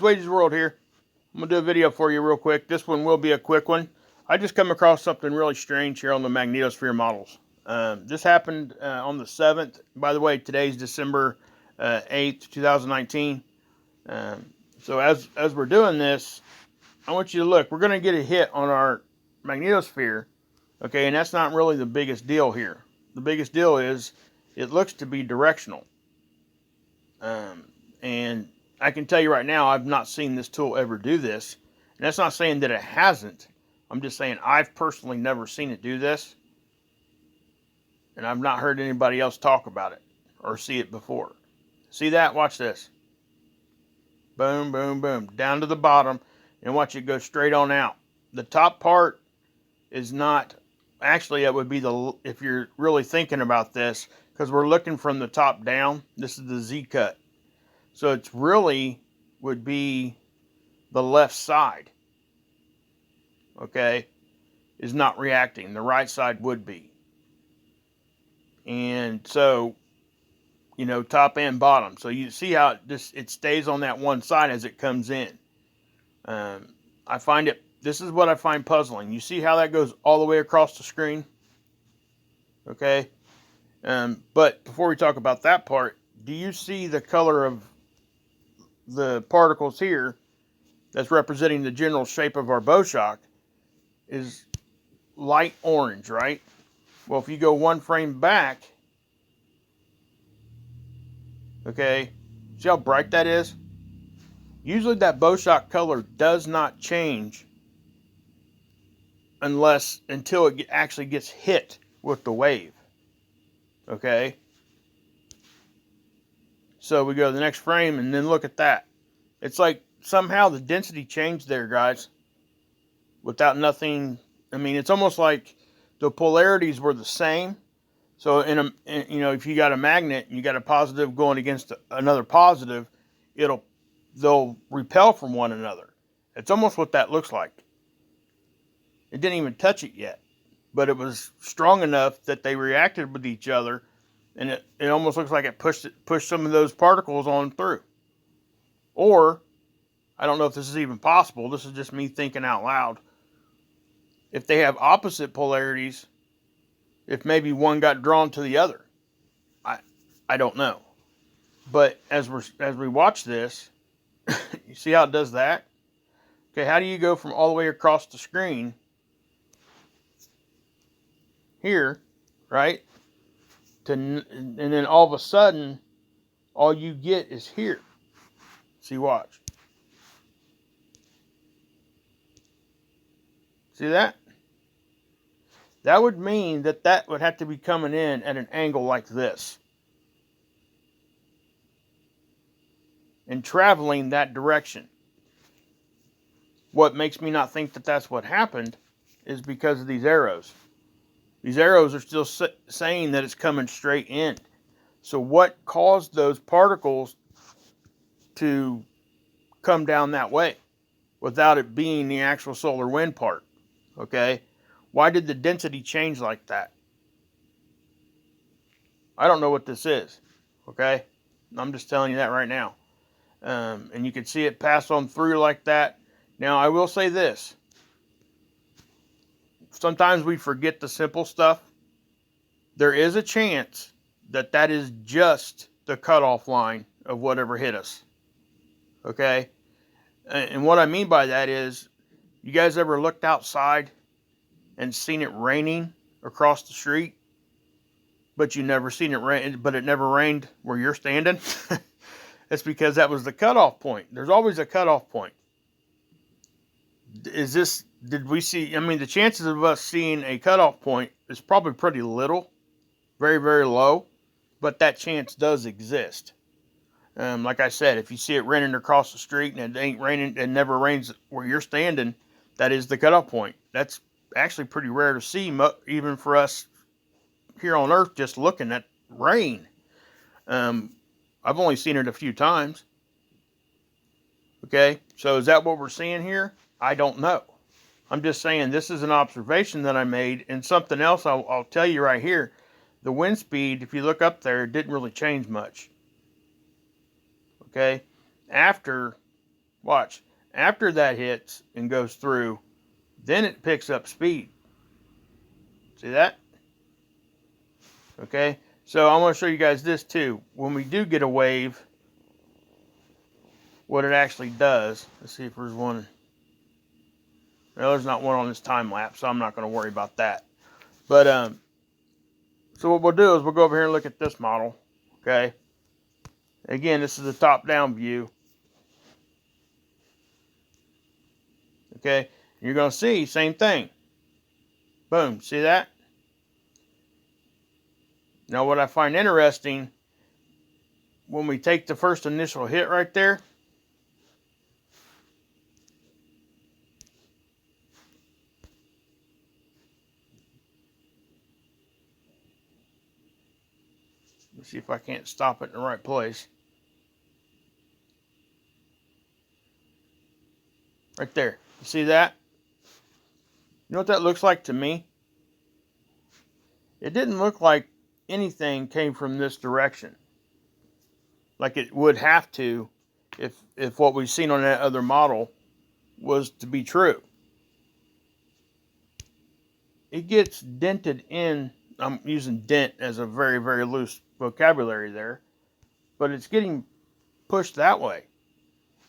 Wade's World here. I'm going to do a video for you real quick. This one will be a quick one. I just come across something really strange here on the magnetosphere models. This happened on the 7th. By the way, today's December 8th, 2019. So as we're doing this, I want you to look. We're going to get a hit on our magnetosphere. Okay, and that's not really the biggest deal here. The biggest deal is it looks to be directional. And I can tell you right now, I've not seen this tool ever do this. And that's not saying that it hasn't. I'm just saying I've personally never seen it do this. And I've not heard anybody else talk about it or see it before. See that? Watch this. Boom, boom, boom. Down to the bottom. And watch it go straight on out. The top part is not... Actually, it would be the... If you're really thinking about this, because we're looking from the top down, this is the Z-cut. So it's really would be the left side, okay, is not reacting. The right side would be. And so, you know, top and bottom. So you see how it stays on that one side as it comes in. I find it, this is what I find puzzling. You see how that goes all the way across the screen? Okay. But before we talk about that part, do you see the color of the particles here that's representing the general shape of our bow shock is light orange, right? Well, if you go one frame back, okay, see how bright that is? Usually that bow shock color does not change until it actually gets hit with the wave, okay? So we go to the next frame and then look at that. It's like somehow the density changed there, guys. Without nothing. I mean, it's almost like the polarities were the same. So you know, if you got a magnet and you got a positive going against another positive, they'll repel from one another. It's almost what that looks like. It didn't even touch it yet, but it was strong enough that they reacted with each other. And it almost looks like it pushed some of those particles on through. Or, I don't know if this is even possible. This is just me thinking out loud. If they have opposite polarities, if maybe one got drawn to the other. I don't know. But as we watch this, you see how it does that? Okay, how do you go from all the way across the screen here, right? And then all of a sudden, all you get is here. See, watch. See that? That would mean that would have to be coming in at an angle like this. And traveling that direction. What makes me not think that that's what happened is because of these arrows. These arrows are still saying that it's coming straight in. So what caused those particles to come down that way without it being the actual solar wind part? Okay? Why did the density change like that? I don't know what this is. Okay? I'm just telling you that right now. And you can see it pass on through like that. Now, I will say this. Sometimes we forget the simple stuff. There is a chance that that is just the cutoff line of whatever hit us. Okay? And what I mean by that is, you guys ever looked outside and seen it raining across the street, but you never seen it rain, but it never rained where you're standing? That's because that was the cutoff point. There's always a cutoff point. Did we see, I mean, the chances of us seeing a cutoff point is probably pretty little, very, very low, but that chance does exist. Like I said, if you see it raining across the street and it ain't raining, it never rains where you're standing, that is the cutoff point. That's actually pretty rare to see, even for us here on Earth, just looking at rain. I've only seen it a few times. Okay, so is that what we're seeing here? I don't know. I'm just saying this is an observation that I made, and something else I'll tell you right here. The wind speed, if you look up there, it didn't really change much. Okay, after Watch. After that hits and goes through, then it picks up speed. See that? Okay. So I want to show you guys this too. When we do get a wave, what it actually does. Let's see if there's one. No, there's not one on this time lapse, so I'm not going to worry about that. But so what we'll do is we'll go over here and look at this model. Okay. Again, this is a top-down view. Okay. You're going to see same thing. Boom. See that? Now, what I find interesting, when we take the first initial hit right there, let's see if I can't stop it in the right place. Right there. You see that? You know what that looks like to me? It didn't look like anything came from this direction. Like it would have to if what we've seen on that other model was to be true. It gets dented in. I'm using dent as a very, very loose vocabulary there. But it's getting pushed that way.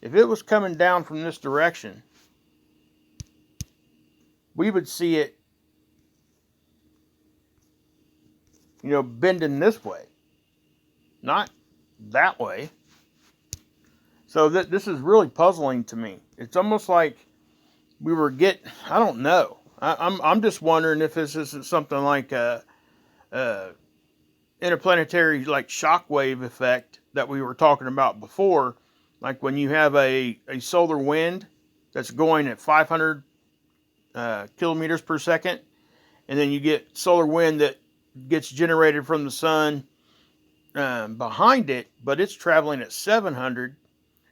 If it was coming down from this direction, we would see it, bending this way, not that way. So this is really puzzling to me. It's almost like we were I don't know. I'm just wondering if this isn't something like a interplanetary like shockwave effect that we were talking about before. Like when you have a solar wind that's going at 500 kilometers per second, and then you get solar wind that gets generated from the sun behind it, but it's traveling at 700,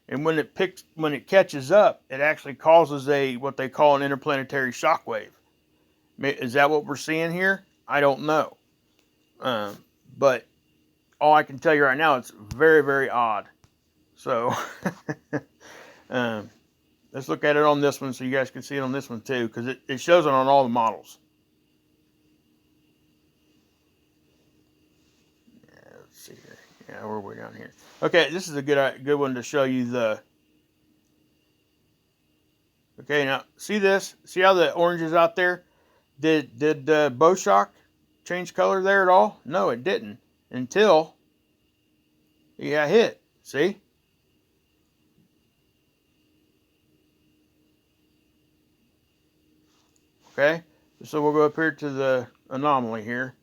and when it catches up, it actually causes what they call an interplanetary shockwave. Is that what we're seeing here? I don't know, but all I can tell you right now, it's very, very odd. So let's look at it on this one so you guys can see it on this one too, because it shows it on all the models. Yeah, let's see here. Yeah, we're way down here. Okay, this is a good one to show you the. Okay, now see this? See how the orange is out there? Did Bowshock change color there at all? No, it didn't until he got hit. See? Okay, so we'll go up here to the anomaly here.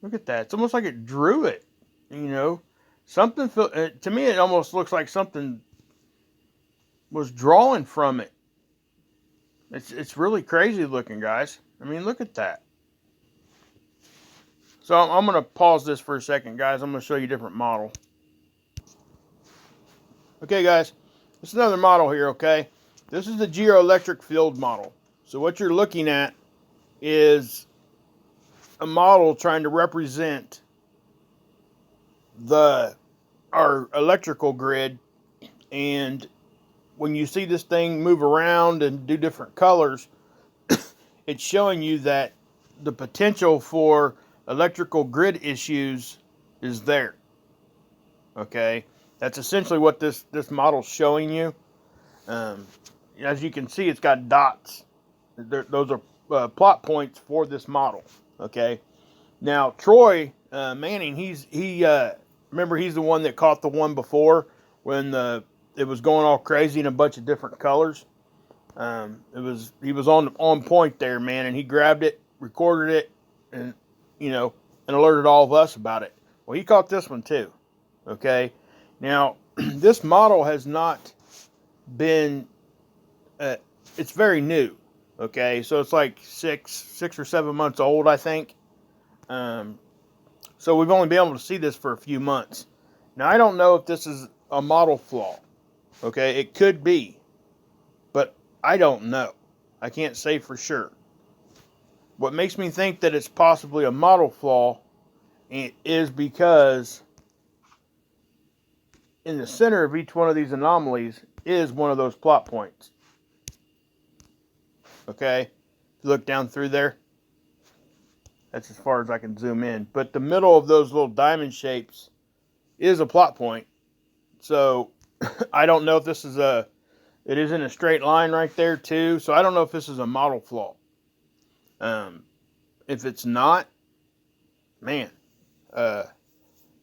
Look at that. It's almost like it drew it, Something, to me, it almost looks like something was drawing from it. It's really crazy looking, guys. I mean, look at that. So I'm going to pause this for a second, guys. I'm going to show you a different model. Okay, guys, this is another model here, okay? This is the geoelectric field model. So what you're looking at is a model trying to represent our electrical grid, and when you see this thing move around and do different colors, it's showing you that the potential for electrical grid issues is there. Okay? That's essentially what this model's showing you. As you can see, it's got dots. Those are plot points for this model. Okay? Now, Troy Manning, remember he's the one that caught the one before when it was going all crazy in a bunch of different colors. He was on point there, man, and he grabbed it, recorded it, and and alerted all of us about it. Well, he caught this one too. Okay, now this model has not been. It's very new. Okay, so it's like 6 or 7 months old, I think. So we've only been able to see this for a few months. Now I don't know if this is a model flaw. Okay, it could be, but I don't know. I can't say for sure. What makes me think that it's possibly a model flaw is because in the center of each one of these anomalies is one of those plot points. Okay? If you look down through there, that's as far as I can zoom in. But the middle of those little diamond shapes is a plot point. So I don't know if this is it is in a straight line right there too. So I don't know if this is a model flaw. If it's not, man,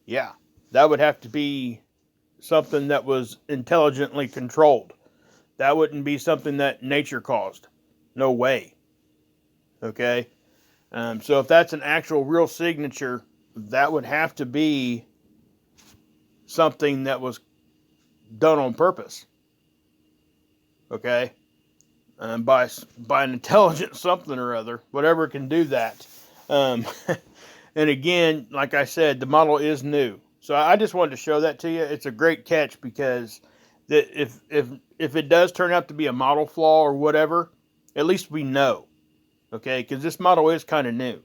yeah, that would have to be something that was intelligently controlled. That wouldn't be something that nature caused. No way. Okay? So if that's an actual real signature, that would have to be something that was done on purpose. Okay? By an intelligent something or other, whatever can do that. And again, like I said, the model is new. So I just wanted to show that to you. It's a great catch because if it does turn out to be a model flaw or whatever, at least we know. Okay, because this model is kind of new.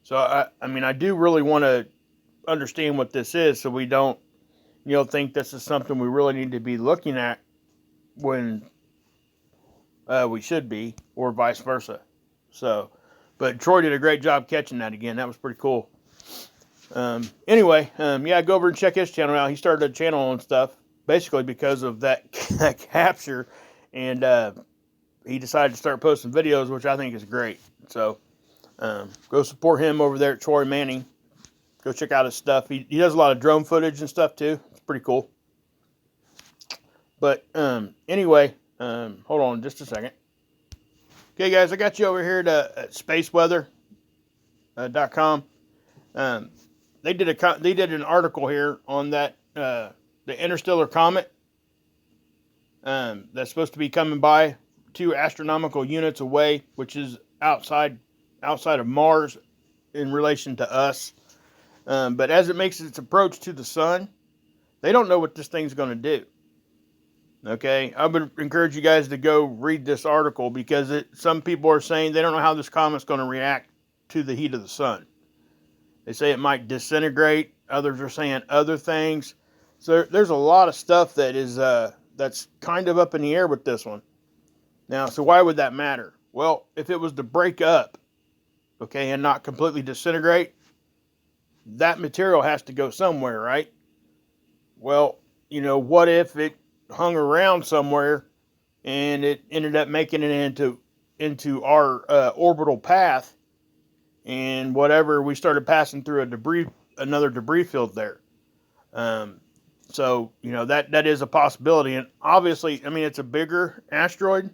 So I mean, I do really want to understand what this is, so we don't, think this is something we really need to be looking at when we should be, or vice versa. So, but Troy did a great job catching that again. That was pretty cool. Anyway, yeah, go over and check his channel out. He started a channel and stuff basically because of that capture, and he decided to start posting videos, which I think is great. So go support him over there at Troy Manning. Go check out his stuff. He does a lot of drone footage and stuff too. It's pretty cool. But anyway, hold on just a second. Okay, guys, I got you over here at spaceweather.com. They did an article here on that the interstellar comet that's supposed to be coming by 2 astronomical units away, which is outside of Mars in relation to us. But as it makes its approach to the sun, they don't know what this thing's going to do. Okay, I would encourage you guys to go read this article because some people are saying they don't know how this comet's going to react to the heat of the sun. They say it might disintegrate. Others are saying other things. So there's a lot of stuff that is that's kind of up in the air with this one. Now, so why would that matter? Well, if it was to break up, okay, and not completely disintegrate, that material has to go somewhere, right? Well, what if it hung around somewhere and it ended up making it into our orbital path, and whatever, we started passing through another debris field there. So that is a possibility, and obviously, I mean, it's a bigger asteroid,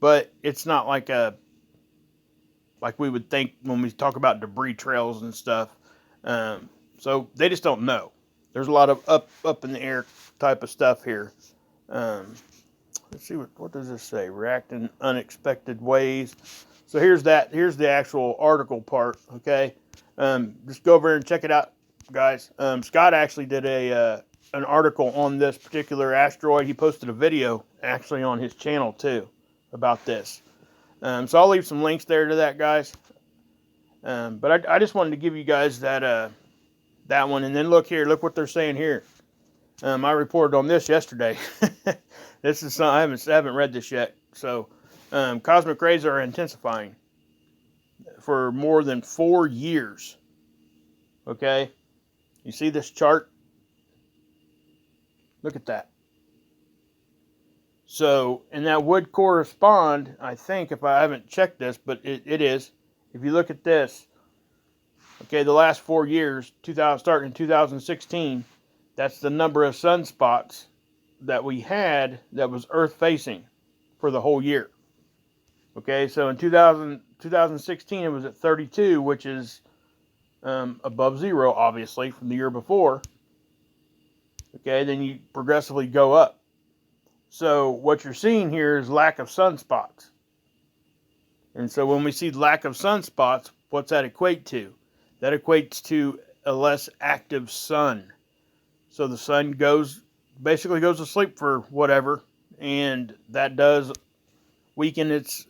but it's not like we would think when we talk about debris trails and stuff. So they just don't know. There's a lot of up in the air type of stuff here. Let's see, what does this say? React in unexpected ways. So here's the actual article part. Okay, just go over and check it out, guys. Scott actually did an article on this particular asteroid. He posted a video actually on his channel too about this. So I'll leave some links there to that, guys. But I just wanted to give you guys that one, and then look what they're saying here. I reported on this yesterday. This is I haven't read this yet. So, cosmic rays are intensifying for more than 4 years. Okay, you see this chart? Look at that. So, and that would correspond, I think, if I haven't checked this, but it is. If you look at this, okay, the last 4 years, starting in 2016, that's the number of sunspots that we had that was Earth-facing for the whole year. Okay, so in 2016, it was at 32, which is above zero, obviously, from the year before. Okay, then you progressively go up. So what you're seeing here is lack of sunspots. And so when we see lack of sunspots, what's that equate to? That equates to a less active sun. So the sun basically goes to sleep for whatever, and that does weaken its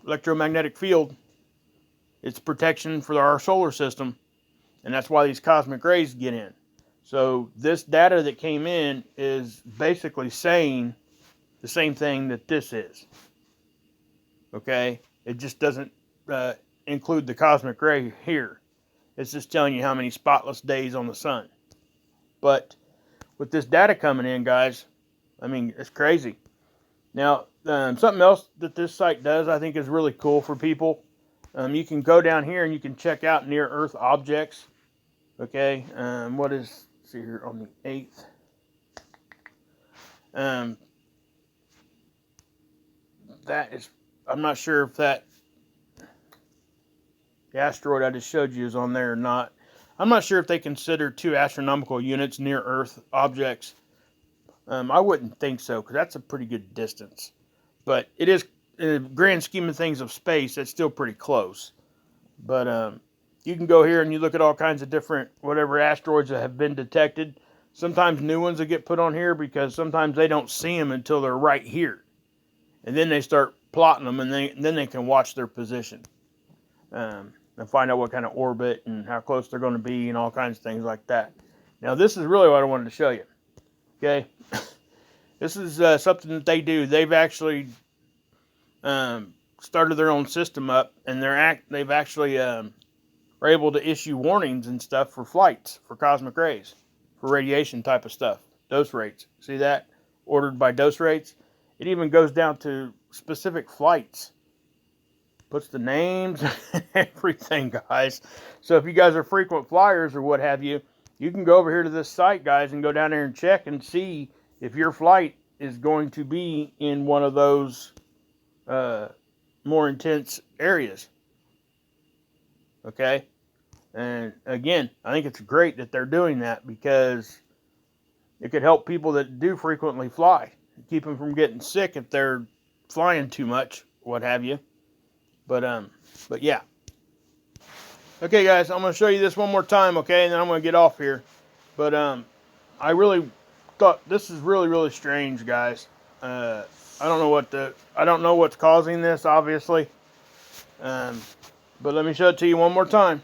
electromagnetic field, its protection for our solar system. And that's why these cosmic rays get in. So this data that came in is basically saying the same thing that this is. Okay? It just doesn't include the cosmic ray here. It's just telling you how many spotless days on the sun. But with this data coming in, guys, I mean, it's crazy. Now, something else that this site does, I think, is really cool for people. You can go down here and you can check out near-Earth objects. Okay, what is, let's see here, on the 8th. That is, I'm not sure if that, the asteroid I just showed you is on there or not. I'm not sure if they consider 2 astronomical units near-Earth objects. I wouldn't think so, because that's a pretty good distance. But it is, in the grand scheme of things of space, it's still pretty close. But you can go here and you look at all kinds of different, whatever asteroids that have been detected. Sometimes new ones that get put on here, because sometimes they don't see them until they're right here. And then they start plotting them, and then they can watch their position. And find out what kind of orbit and how close they're going to be and all kinds of things like that. Now, this is really what I wanted to show you. Okay? This is something that they do. They've actually started their own system up, and they've actually are able to issue warnings and stuff for flights, for cosmic rays, for radiation type of stuff. Dose rates. See that? Ordered by dose rates. It even goes down to specific flights. Puts the names and everything, guys. So if you guys are frequent flyers or what have you, you can go over here to this site, guys, and go down there and check and see if your flight is going to be in one of those more intense areas. Okay? And again, I think it's great that they're doing that, because it could help people that do frequently fly. Keep them from getting sick if they're flying too much, what have you. But yeah. Okay, guys, I'm going to show you this one more time, okay? And then I'm going to get off here. But I really thought this is really, really strange, guys. I don't know what's causing this, obviously. But let me show it to you one more time.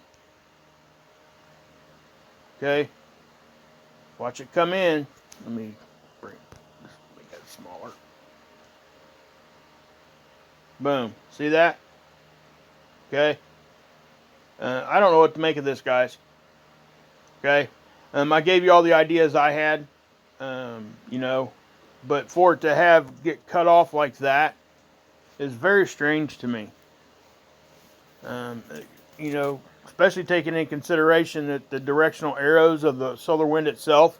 Okay? Watch it come in. Let me make that smaller. Boom. See that? Okay? I don't know what to make of this, guys. Okay? I gave you all the ideas I had. You know. But for it to get cut off like that is very strange to me. You know, especially taking into consideration that the directional arrows of the solar wind itself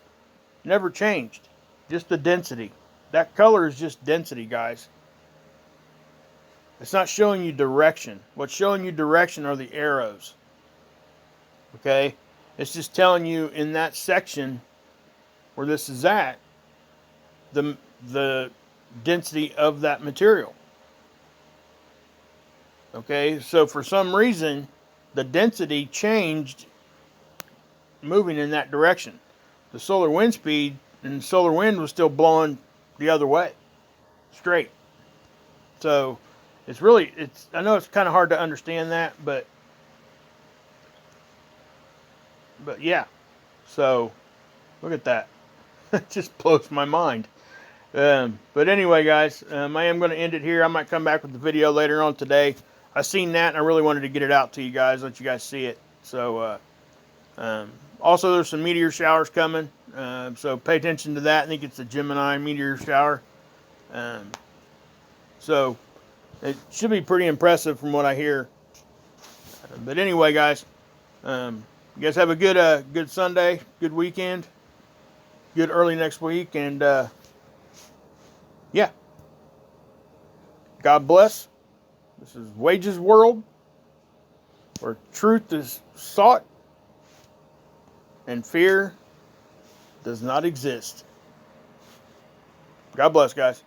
never changed. Just the density. That color is just density, guys. It's not showing you direction. What's showing you direction are the arrows. Okay? It's just telling you in that section where this is at, the density of that material. Okay? So for some reason, the density changed moving in that direction. The solar wind speed and the solar wind was still blowing the other way. Straight. So I know it's kind of hard to understand that, but yeah. So look at that. It just blows my mind. But anyway, guys, I am going to end it here. I might come back with the video later on today. I seen that and I really wanted to get it out to you guys, let you guys see it. So also there's some meteor showers coming. So pay attention to that. I think it's a Gemini meteor shower. So it should be pretty impressive from what I hear. But anyway, guys, you guys have a good Sunday, good weekend, good early next week, and yeah. God bless. This is Wages World, where truth is sought and fear does not exist. God bless, guys.